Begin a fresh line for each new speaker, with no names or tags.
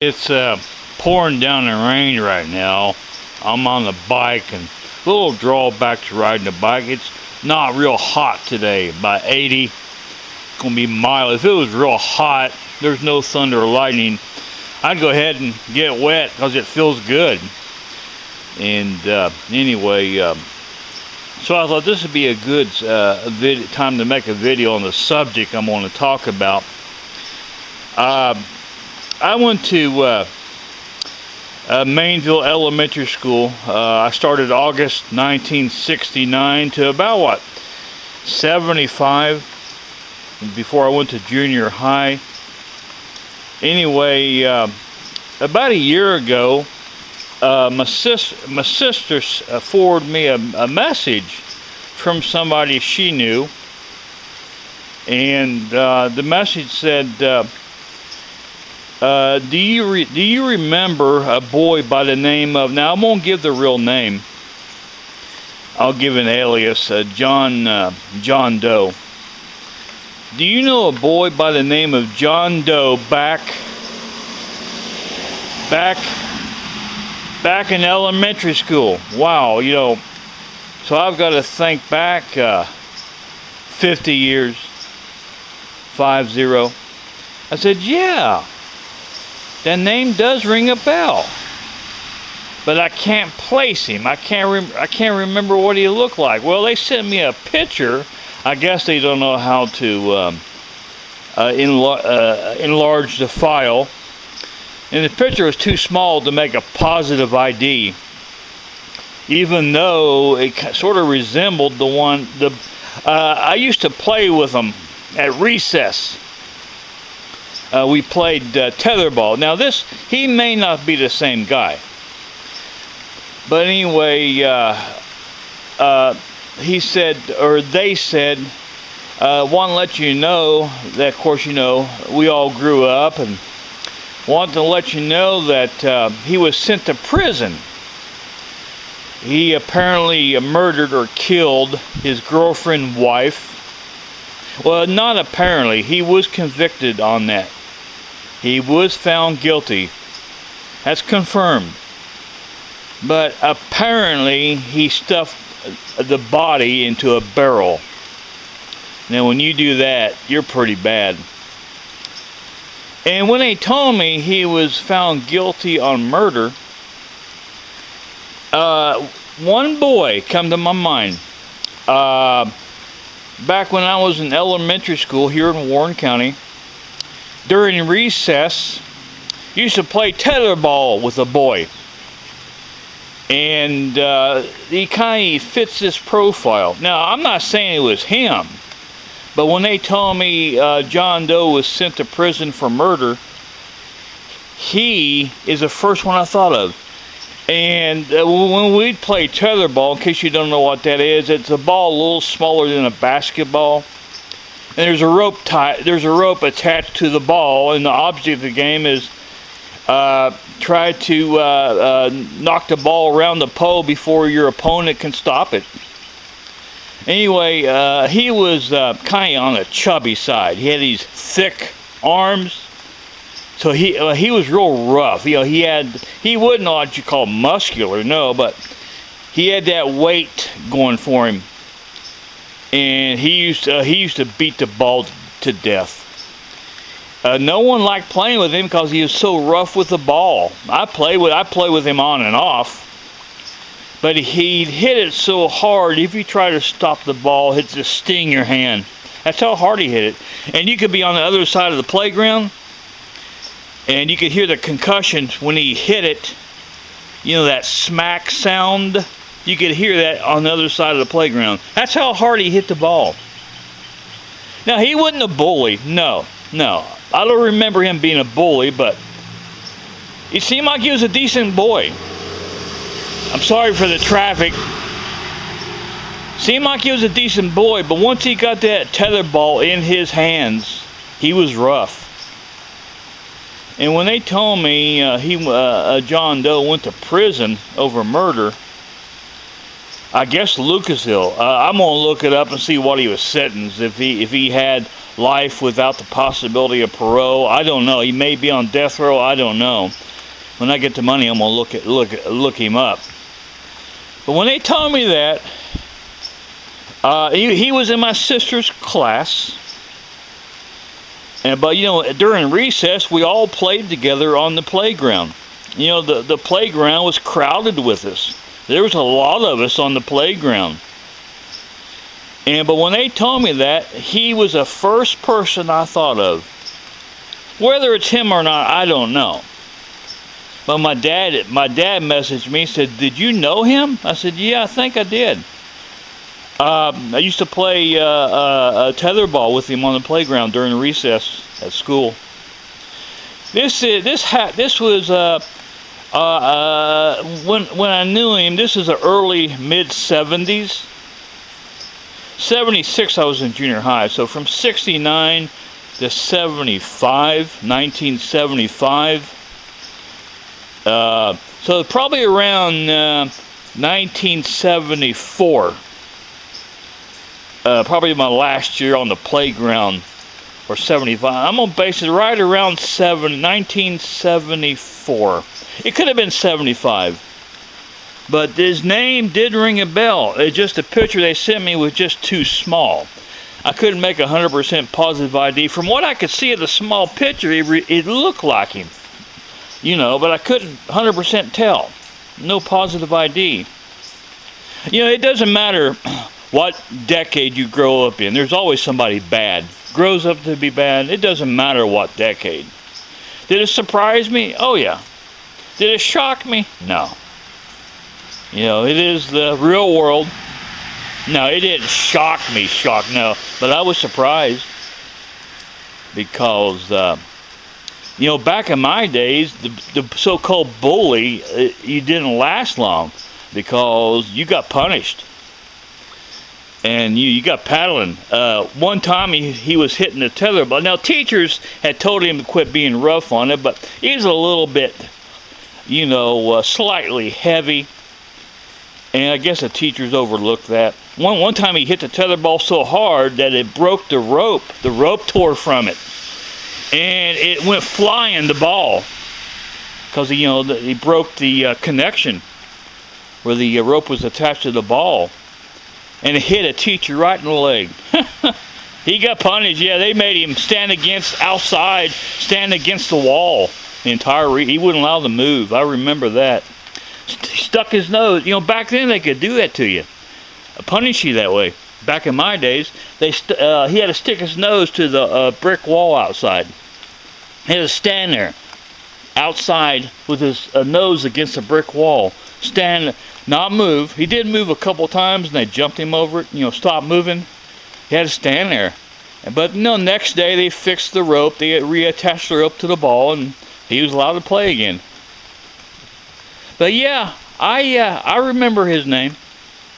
It's pouring down the rain right now. I'm on the bike, and a little drawback to riding the bike. It's not real hot today, about 80. It's gonna be mild. If it was real hot, there's no thunder or lightning, I'd go ahead and get wet because it feels good. And anyway, so I thought this would be a good time to make a video on the subject I'm going to talk about. I went to Mainville Elementary School. I started August 1969 to about 75 before I went to junior high. Anyway, about a year ago, my sister forwarded me a message from somebody she knew, and the message said, do you remember a boy by the name of, now I won't give the real name, I'll give an alias, John Doe. Do you know a boy by the name of John Doe back in elementary school? Wow, so I've got to think back 50 years, 50. I said, yeah, that name does ring a bell, but I can't place him. I can't remember what he looked like. Well, they sent me a picture. I guess they don't know how to enlarge the file, and the picture was too small to make a positive ID, even though it sort of resembled the one I used to play with them at recess. We played tetherball. Now he may not be the same guy, but anyway, he said, or they said, want to let you know that, of course, we all grew up, and want to let you know that he was sent to prison. He apparently murdered or killed his girlfriend, wife. Well, not apparently. He was convicted on that. He was found guilty. That's confirmed. But apparently he stuffed the body into a barrel. Now when you do that, you're pretty bad. And when they told me he was found guilty on murder, one boy come to my mind. Back when I was in elementary school here in Warren County, during recess, used to play tetherball with a boy, and he kind of fits this profile. Now, I'm not saying it was him, but when they told me John Doe was sent to prison for murder, he is the first one I thought of. And when we play tetherball, in case you don't know what that is, it's a ball a little smaller than a basketball. And there's a rope attached to the ball, and the object of the game is try to knock the ball around the pole before your opponent can stop it. Anyway, he was kind of on the chubby side. He had these thick arms, so he was real rough. He wasn't what you call muscular, no, but he had that weight going for him. And he used to beat the ball to death. No one liked playing with him because he was so rough with the ball. I play with him on and off, but he'd hit it so hard. If you try to stop the ball, it'd just sting your hand. That's how hard he hit it. And you could be on the other side of the playground, and you could hear the concussion when he hit it. That smack sound. You could hear that on the other side of the playground. That's how hard he hit the ball. Now, he wasn't a bully. No. I don't remember him being a bully, but he seemed like he was a decent boy. I'm sorry for the traffic. Seemed like he was a decent boy, but once he got that tetherball in his hands, he was rough. And when they told me John Doe went to prison over murder, I guess Lucasville. I'm gonna look it up and see what he was sentenced. If he had life without the possibility of parole. I don't know. He may be on death row. I don't know. When I get the money, I'm gonna look him up. But when they told me that, he was in my sister's class, but during recess we all played together on the playground. The playground was crowded with us. There was a lot of us on the playground. But when they told me that, he was the first person I thought of. Whether it's him or not, I don't know. But my dad messaged me, said, "Did you know him?" I said, "Yeah, I think I did." I used to play tetherball with him on the playground during recess at school. This was when I knew him. This is the early mid-70s. 76, I was in junior high. So from 69 to 75, 1975. So probably around 1974. Probably my last year on the playground, or 75. I'm going to base it right around 1974. It could have been 75. But his name did ring a bell. It's just the picture they sent me was just too small. I couldn't make 100% positive ID. From what I could see of the small picture, it looked like him. But I couldn't 100% tell. No positive ID. It doesn't matter what decade you grow up in. There's always somebody bad. Grows up to be bad. It doesn't matter what decade. Did it surprise me? Oh, yeah. Did it shock me? No. It is the real world. No, it didn't shock me, no. But I was surprised because, back in my days, the so-called bully, you didn't last long because you got punished. And you got paddling. One time he was hitting the tetherball. Now, teachers had told him to quit being rough on it, but he was a little bit, slightly heavy. And I guess the teachers overlooked that. One time he hit the tetherball so hard that it broke the rope. The rope tore from it. And it went flying, the ball. Because, he broke the connection where the rope was attached to the ball. And it hit a teacher right in the leg. He got punished. Yeah, they made him stand against the wall. He wouldn't allow them to move. I remember that. Stuck his nose. Back then they could do that to you, punish you that way. Back in my days, he had to stick his nose to the brick wall outside. He had to stand there outside with his nose against the brick wall, stand, not move. He did move a couple times, and they jumped him over it. Stop moving. He had to stand there. But next day they fixed the rope. They reattached the rope to the ball, and he was allowed to play again. But yeah, I remember his name.